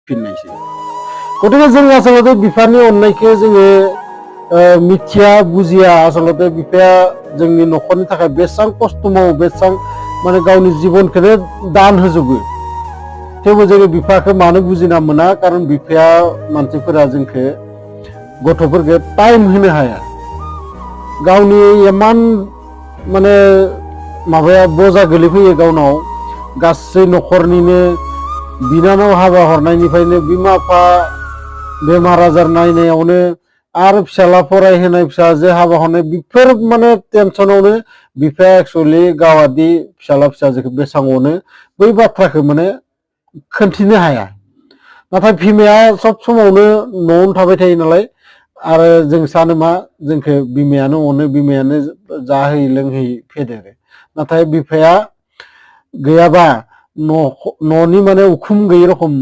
फिननायसै गतिके जों आसलते बिफानि अननायखौ जोङो मिथिया बुजिया आसलते बिफाया जोंनि न'खरनि थाखाय बेसां खस्थ' मावो बेसां माने गावनि जिबनखौनो दान होजोबो थेवबो जोङो बिफाखौ मानो बुजिना मोना खारन बिफाया मानसिफोरा जोंखौ गथ'फोरखौ टाइम होनो हाया गावनि इमान माने माबाया बजा गोलैफैयो गावनाव गासै न'खरनिनो बिनानाव हाबा हरनायनिफ्रायनो बिमा बिफा बेमार आजार नायनायावनो आरो फिसाला फरायहोनाय फिसाजो हाबा हरनाय बेफोर माने टेनसनावनो बिफाया एक्सुअलि गावादि फिसाला फिसाजोखौ बेसां अनो बै बाथ्राखौ माने खोन्थिनो हाया नाथाय बिमाया सब समावनो न'आवनो थाबाय थायो नालाय आरो जों सानो मा जोंखौ बिमायानो अनो बिमायानो जाहोयै लोंहोयै फेदेरो नाथाय बिफाया गैयाबा न'नि माने उखुम गैयै रखम